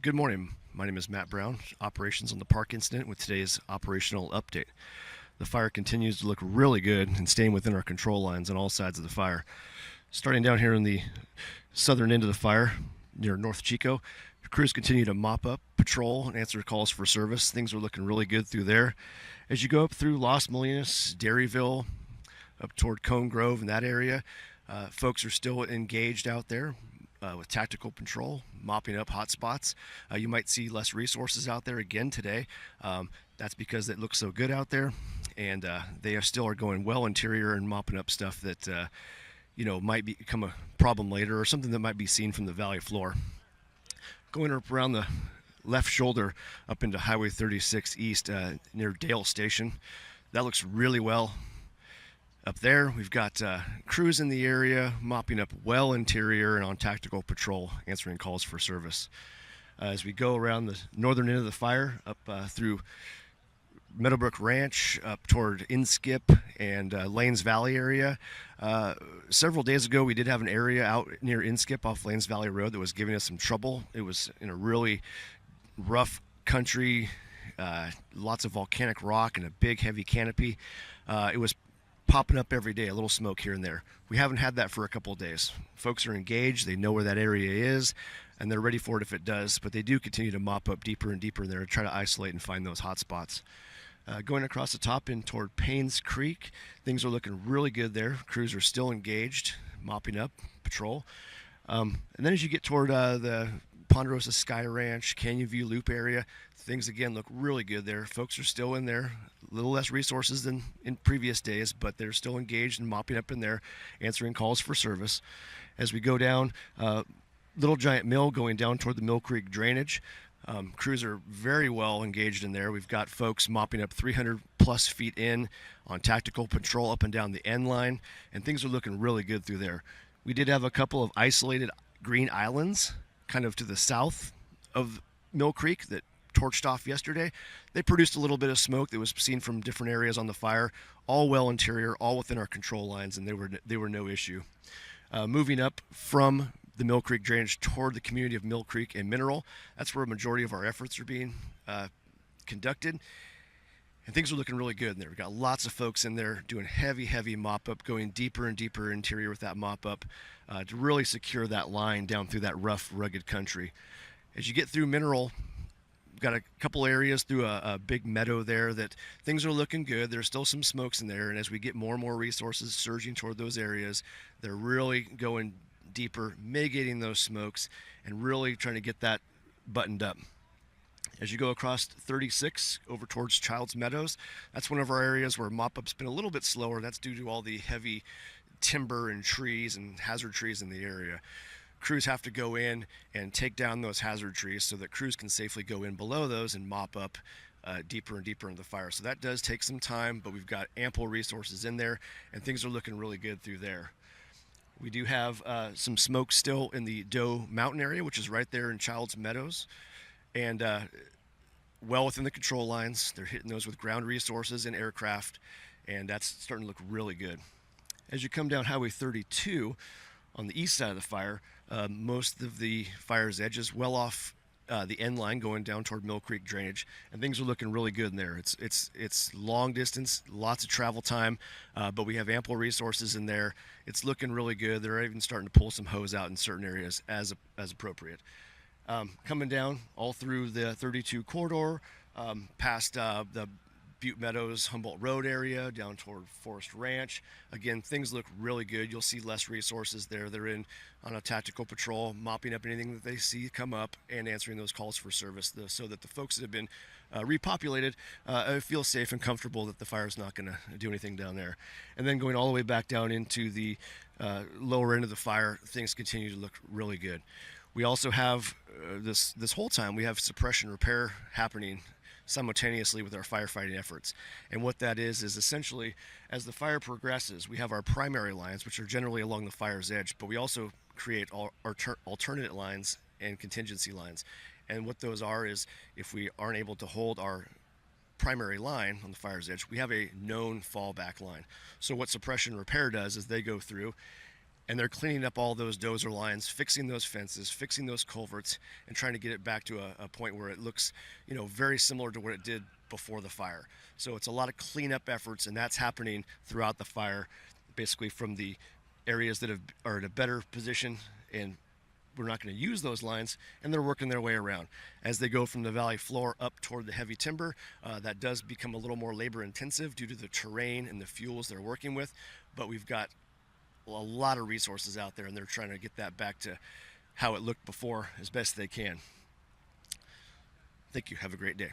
Good morning. My name is Matt Brown, operations on the park incident with today's operational update. The fire continues to look really good and staying within our control lines on all sides of the fire. Starting down here in the southern end of the fire near North Chico, crews continue to mop up, patrol, and answer calls for service. Things are looking really good through there. As you go up through Los Molinos, Dairyville, up toward Cone Grove and that area, folks are still engaged out there with tactical patrol, mopping up hot spots. You might see less resources out there again today. That's because it looks so good out there, and still are going well interior and mopping up stuff that might become a problem later or something that might be seen from the valley floor. Going up around the left shoulder up into Highway 36 East near Dale Station, that looks really well. Up there, we've got crews in the area mopping up well interior and on tactical patrol, answering calls for service. As we go around the northern end of the fire, up through Meadowbrook Ranch, up toward Inskip and Lanes Valley area. Several days ago, we did have an area out near Inskip off Lanes Valley Road that was giving us some trouble. It was in a really rough country, lots of volcanic rock and a big heavy canopy. It was popping up every day, a little smoke here and there. We haven't had that for a couple of days. Folks are engaged, they know where that area is, and they're ready for it if it does, but they do continue to mop up deeper and deeper in there to try to isolate and find those hot spots. Going across the top in toward Paynes Creek, things are looking really good there. Crews are still engaged, mopping up, patrol. And then as you get toward the Ponderosa Sky Ranch, Canyon View Loop area, things again look really good there. Folks are still in there, a little less resources than in previous days, but they're still engaged and mopping up in there, answering calls for service. As we go down Little Giant Mill, going down toward the Mill Creek drainage, crews are very well engaged in there. We've got folks mopping up 300 plus feet in on tactical patrol up and down the end line, and things are looking really good through there. We did have a couple of isolated green islands kind of to the south of Mill Creek that torched off yesterday. They produced a little bit of smoke that was seen from different areas on the fire, all well interior, all within our control lines, and they were no issue. Moving up from the Mill Creek drainage toward the community of Mill Creek and Mineral, that's where a majority of our efforts are being conducted. And things are looking really good in there. We've got lots of folks in there doing heavy mop-up, going deeper and deeper interior with that mop-up to really secure that line down through that rough, rugged country. As you get through Mineral, we've got a couple areas through a big meadow there that things are looking good. There's still some smokes in there, and as we get more and more resources surging toward those areas, they're really going deeper, mitigating those smokes, and really trying to get that buttoned up. As you go across 36 over towards Childs Meadows, that's one of our areas where mop-up's been a little bit slower. That's due to all the heavy timber and trees and hazard trees in the area. Crews have to go in and take down those hazard trees so that crews can safely go in below those and mop up deeper and deeper into the fire. So that does take some time, but we've got ample resources in there, and things are looking really good through there. We do have some smoke still in the Doe Mountain area, which is right there in Childs Meadows, and well within the control lines. They're hitting those with ground resources and aircraft, and that's starting to look really good. As you come down Highway 32 on the east side of the fire, most of the fire's edge is well off the end line going down toward Mill Creek drainage, and things are looking really good in there. It's long distance, lots of travel time, but we have ample resources in there. It's looking really good. They're even starting to pull some hose out in certain areas as appropriate. Coming down all through the 32 corridor, past the Butte Meadows, Humboldt Road area, down toward Forest Ranch. Again, things look really good. You'll see less resources there. They're in on a tactical patrol, mopping up anything that they see come up and answering those calls for service so that the folks that have been repopulated feel safe and comfortable that the fire is not going to do anything down there. And then going all the way back down into the lower end of the fire, things continue to look really good. We also have this whole time we have suppression repair happening simultaneously with our firefighting efforts. And what that is essentially, as the fire progresses, we have our primary lines, which are generally along the fire's edge, but we also create alternate lines and contingency lines. And what those are is, if we aren't able to hold our primary line on the fire's edge, we have a known fallback line. So what suppression repair does is they go through and they're cleaning up all those dozer lines, fixing those fences, fixing those culverts, and trying to get it back to a point where it looks, very similar to what it did before the fire. So it's a lot of cleanup efforts, and that's happening throughout the fire, basically from the areas that are in a better position, and we're not going to use those lines, and they're working their way around. As they go from the valley floor up toward the heavy timber, that does become a little more labor intensive due to the terrain and the fuels they're working with, but we've got a lot of resources out there, and they're trying to get that back to how it looked before as best they can. Thank you. Have a great day.